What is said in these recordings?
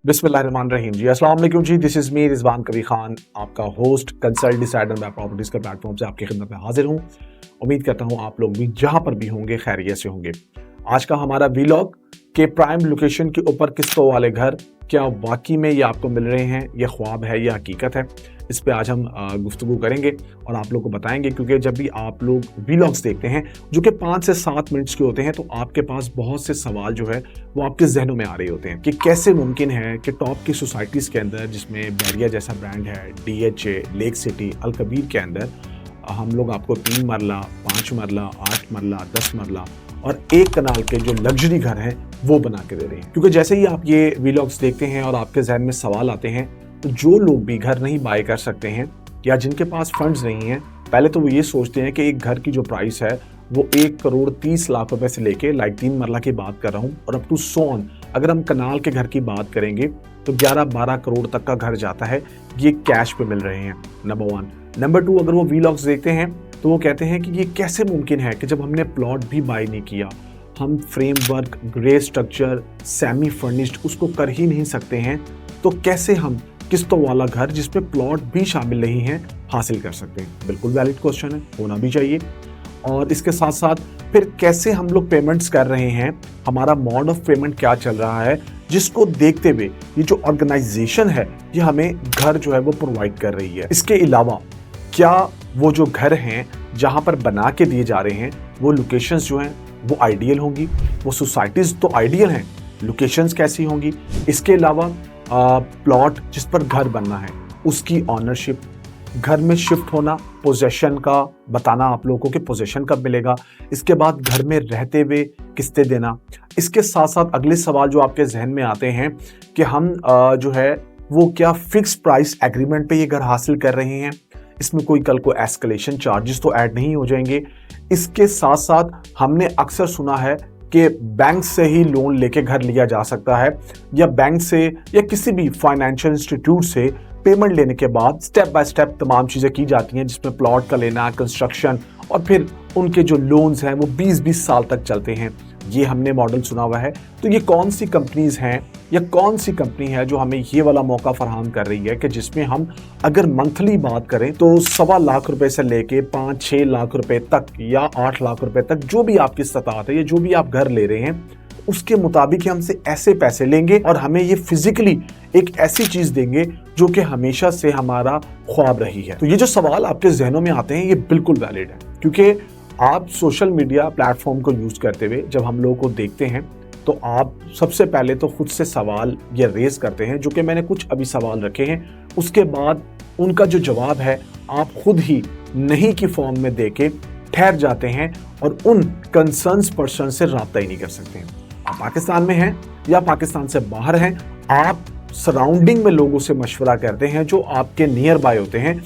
बिस्मिल्लाहिर्रहमानिर्रहीम जी, अस्सलाम वालेकुम जी। This is me Rizwan Kabir Khan, आपका host consult decider buy properties के प्लेटफॉर्म से आपकी खिदमत में हाजिर हूँ। उम्मीद करता हूँ आप लोग भी जहाँ पर भी होंगे खैरियत से होंगे। आज का हमारा वीलॉग के प्राइम लोकेशन के ऊपर किस्तों वाले घर क्या वाकई में ये आपको मिल रहे हैं, ये ख्वाब है, ये हकीकत है, इस पे आज हम गुफ्तगू करेंगे और आप लोग को बताएंगे। क्योंकि जब भी आप लोग वीलॉग्स देखते हैं जो कि 5 से 7 मिनट्स के होते हैं तो आपके पास बहुत से सवाल जो है वो आपके जहनों में आ रहे होते हैं कि कैसे मुमकिन है कि टॉप की सोसाइटीज़ के अंदर, जिसमें बैरिया जैसा ब्रांड है, DHA, लेक सिटी, अल कबीर के अंदर हम लोग आपको 3 मरला, 5 मरला, 8 मरला, 10 मरला और 1 कनाल के जो लग्जरी घर हैं वो बना के दे रहे हैं। क्योंकि जैसे ही आप ये वीलॉग्स देखते हैं और आपके जहन में सवाल आते हैं, तो जो लोग भी घर नहीं बाय कर सकते हैं या जिनके पास फंड्स नहीं हैं, पहले तो वो ये सोचते हैं कि एक घर की जो प्राइस है वो 1,30,00,000 रुपए से लेके 3 मरला की बात कर रहा हूँ और अप टू सोन, अगर हम कनाल के घर की बात करेंगे तो 11-12 करोड़ तक का घर जाता है। ये कैश पे मिल रहे हैं, नंबर 1। नंबर 2, अगर वो वीलॉग्स देखते हैं तो वो कहते हैं कि ये कैसे मुमकिन है कि जब हमने प्लॉट भी बाय नहीं किया, हम framework, grey structure, semi furnished उसको कर ही नहीं सकते हैं, तो कैसे हम किस्तों वाला घर जिसमें प्लॉट भी शामिल नहीं है हासिल कर सकते हैं। बिल्कुल वैलिड क्वेश्चन है, होना भी चाहिए। और इसके साथ साथ फिर कैसे हम लोग पेमेंट्स कर रहे हैं, हमारा मोड ऑफ पेमेंट क्या चल रहा है, जिसको देखते हुए ये जो ऑर्गेनाइजेशन है ये हमें घर जो है वो प्रोवाइड कर रही है। इसके अलावा क्या वो जो घर हैं जहां पर बना के दिए जा रहे हैं वो लोकेशंस जो हैं वो आइडियल होंगी, वो सोसाइटीज़ तो आइडियल हैं, लोकेशंस कैसी होंगी। इसके अलावा प्लॉट जिस पर घर बनना है उसकी ऑनरशिप, घर में शिफ्ट होना, पोजेशन का बताना आप लोगों को कि पोजेशन कब मिलेगा। इसके बाद घर में रहते हुए किस्तें देना। इसके साथ साथ अगले सवाल जो आपके जहन में आते हैं कि हम जो है वो क्या फिक्स प्राइस एग्रीमेंट पे ये घर हासिल कर रहे हैं, इसमें कोई कल को एस्केलेशन चार्जेस तो ऐड नहीं हो जाएंगे। इसके साथ साथ हमने अक्सर सुना है कि बैंक से ही लोन लेके घर लिया जा सकता है या बैंक से या किसी भी फाइनेंशियल इंस्टीट्यूट से पेमेंट लेने के बाद स्टेप बाय स्टेप तमाम चीज़ें की जाती हैं, जिसमें प्लॉट का लेना, कंस्ट्रक्शन और फिर उनके जो लोन्स हैं वो 20-20 साल तक चलते हैं। ये हमने मॉडल सुना हुआ है। तो ये कौन सी कंपनीज हैं या कौन सी कंपनी है जो हमें ये वाला मौका फराहम कर रही है कि जिसमें हम अगर मंथली बात करें तो 1.25 रुपए से लेके 5-6 लाख रुपए तक या 8 लाख रुपए तक जो भी आपकी इस्तात है या जो भी आप घर ले रहे हैं उसके मुताबिक हमसे ऐसे पैसे लेंगे और हमें ये फिजिकली एक ऐसी चीज देंगे जो कि हमेशा से हमारा ख्वाब रही है। तो ये जो सवाल आपके जहनों में आते हैं ये बिल्कुल वैलिड है, क्योंकि आप सोशल मीडिया प्लेटफॉर्म को यूज करते हुए जब हम लोगों को देखते हैं तो आप सबसे पहले तो खुद से सवाल ये रेज करते हैं, जो कि मैंने कुछ अभी सवाल रखे हैं। उसके बाद उनका जो जवाब है आप खुद ही नहीं की फॉर्म में देके ठहर जाते हैं और उन कंसर्न्स पर्सन से राब्ता ही नहीं कर सकते हैं। आप पाकिस्तान में हैं या पाकिस्तान से बाहर हैं, आप सराउंडिंग में लोगों से मशवरा करते हैं जो आपके नियर बाय होते हैं,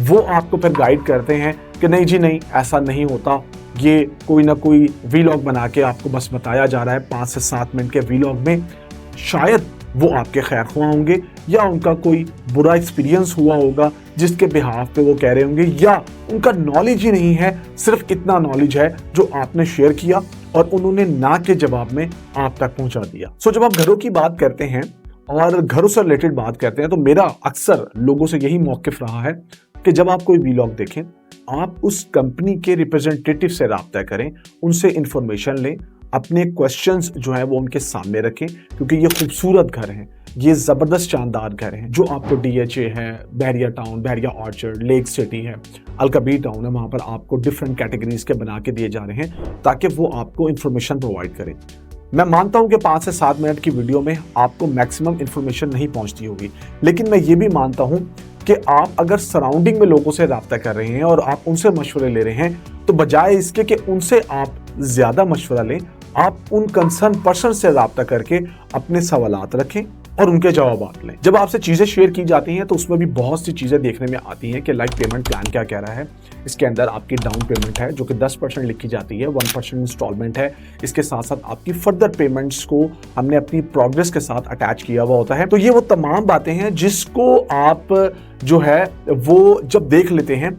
वो आपको फिर गाइड करते हैं कि नहीं जी नहीं, ऐसा नहीं होता, ये कोई ना कोई वीलॉग बना के आपको बस बताया जा रहा है। 5 से 7 मिनट के वीलॉग में शायद वो आपके खैर ख्वाह होंगे या उनका कोई बुरा एक्सपीरियंस हुआ होगा जिसके बिहाफ पे वो कह रहे होंगे, या उनका नॉलेज ही नहीं है, सिर्फ इतना नॉलेज है जो आपने शेयर किया और उन्होंने ना के जवाब में आप तक पहुंचा दिया। सो जब आप घरों की बात करते हैं और घरों से रिलेटेड बात करते हैं तो मेरा अक्सर लोगों से यही मौक़िफ़ रहा है कि जब आप कोई वीलॉग देखें आप उस कंपनी के रिप्रेजेंटेटिव से राब्ता करें, उनसे इंफॉर्मेशन लें, अपने क्वेश्चंस जो है वो उनके सामने रखें, क्योंकि ये खूबसूरत घर हैं, ये ज़बरदस्त शानदार घर हैं जो आपको DHA है, Bahria town, Bahria orchard, lake city है, अल कबीर टाउन है, वहाँ पर आपको डिफरेंट कैटेगरीज के बना के दिए जा रहे हैं ताकि वो आपको इन्फॉर्मेशन प्रोवाइड करें। मैं मानता हूं कि 5 से 7 मिनट की वीडियो में आपको मैक्सिमम इन्फॉर्मेशन नहीं पहुंचती होगी, लेकिन मैं ये भी मानता हूं कि आप अगर सराउंडिंग में लोगों से राब्ता कर रहे हैं और आप उनसे मशवरे ले रहे हैं तो बजाय इसके कि उनसे आप ज़्यादा मशवरा लें, आप उन कंसर्न पर्सन से राब्ता करके अपने सवालात रखें और उनके जवाब लें। जब आपसे चीज़ें शेयर की जाती हैं तो उसमें भी बहुत सी चीज़ें देखने में आती हैं कि लाइक पेमेंट प्लान क्या कह रहा है। इसके अंदर आपकी डाउन पेमेंट है जो कि 10% लिखी जाती है, 1% इंस्टॉलमेंट है। इसके साथ साथ आपकी फर्दर पेमेंट्स को हमने अपनी प्रोग्रेस के साथ अटैच किया हुआ होता है। तो ये वो तमाम बातें हैं जिसको आप जो है वो जब देख लेते हैं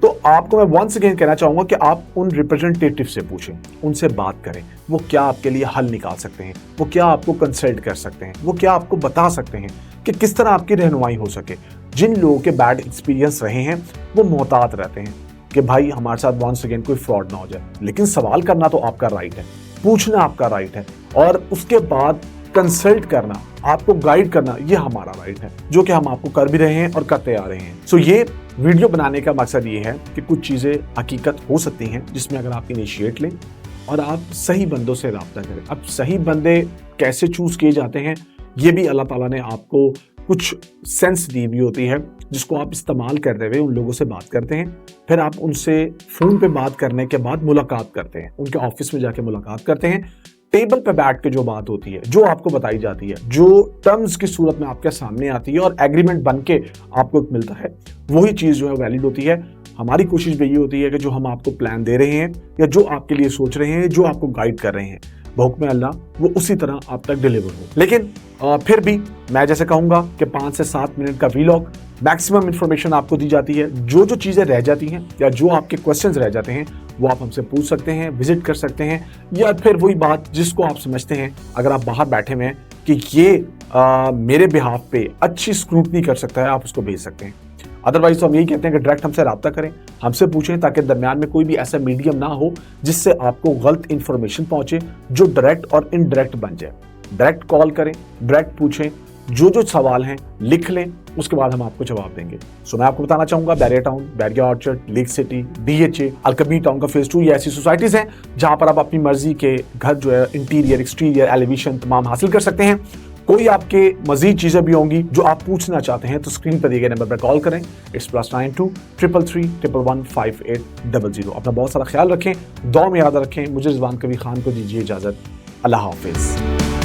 तो आपको मैं वंस अगेन कहना चाहूंगा कि आप उन रिप्रेजेंटेटिव से पूछें, उनसे बात करें, वो क्या आपके लिए हल निकाल सकते हैं, वो क्या आपको कंसल्ट कर सकते हैं, वो क्या आपको बता सकते हैं कि किस तरह आपकी रहनुमाई हो सके। जिन लोगों के बैड एक्सपीरियंस रहे हैं वो मोहतात रहते हैं कि भाई हमारे साथ वंस अगेन कोई फ्रॉड ना हो जाए, लेकिन सवाल करना तो आपका राइट है, पूछना आपका राइट है, और उसके बाद कंसल्ट करना, आपको गाइड करना, ये हमारा राइट है, जो कि हम आपको कर भी रहे हैं और करते आ रहे हैं। सो ये वीडियो बनाने का मकसद ये है कि कुछ चीज़ें हकीकत हो सकती हैं जिसमें अगर आप इनिशिएट लें और आप सही बंदों से रब्ता करें। अब सही बंदे कैसे चूज किए जाते हैं, ये भी अल्लाह ताला ने आपको कुछ सेंस दी हुई होती है, जिसको आप इस्तेमाल करते हुए उन लोगों से बात करते हैं। फिर आप उनसे फ़ोन पे बात करने के बाद मुलाकात करते हैं, उनके ऑफिस में जाके मुलाकात करते हैं। टेबल पे बैठ के जो बात होती है, जो आपको बताई जाती है, जो टर्म्स की सूरत में आपके सामने आती है और एग्रीमेंट बन के आपको मिलता है, वही चीज़ जो है वैलिड होती है। हमारी कोशिश भी ये होती है कि जो हम आपको प्लान दे रहे हैं या जो आपके लिए सोच रहे हैं, जो आपको गाइड कर रहे हैं, बहुक्म अल्लाह वो उसी तरह आप तक डिलीवर हो। लेकिन फिर भी मैं जैसे कहूँगा कि 5 से 7 मिनट का वीलॉग, मैक्सिमम इंफॉर्मेशन आपको दी जाती है। जो जो चीज़ें रह जाती हैं या जो आपके क्वेश्चंस रह जाते हैं वो आप हमसे पूछ सकते हैं, विजिट कर सकते हैं, या फिर वही बात जिसको आप समझते हैं, अगर आप बाहर बैठे हुए हैं कि ये मेरे बिहाफ पे अच्छी स्क्रूटनी कर सकता है, आप उसको भेज सकते हैं। अदरवाइज तो हम यही कहते हैं कि डायरेक्ट हमसे रब्ता करें, हमसे पूछें, ताकि दरमियान में कोई भी ऐसा मीडियम ना हो जिससे आपको गलत इंफॉर्मेशन पहुंचे जो डायरेक्ट और इनडायरेक्ट बन जाए। डायरेक्ट कॉल करें, डायरेक्ट पूछें, जो जो सवाल हैं लिख लें, उसके बाद हम आपको जवाब देंगे। सो मैं आपको बताना चाहूंगा, Bahria town, Bahria orchard, lake city, DHA, Al-Kabir town का फेज 2, ये ऐसी सोसाइटीज हैं जहां पर आप अपनी मर्जी के घर जो है इंटीरियर, एक्सटीरियर, एलिवेशन तमाम हासिल कर सकते हैं। कोई आपके मजीद चीजें भी होंगी जो आप पूछना चाहते हैं तो स्क्रीन पर दिए गए नंबर पर कॉल करें। इट्स +92 333 111 5800। अपना बहुत सारा ख्याल रखें, दुआ में याद रखें। मुझे रिजवान कबीर खान को दीजिए इजाजत। अल्लाह हाफिज।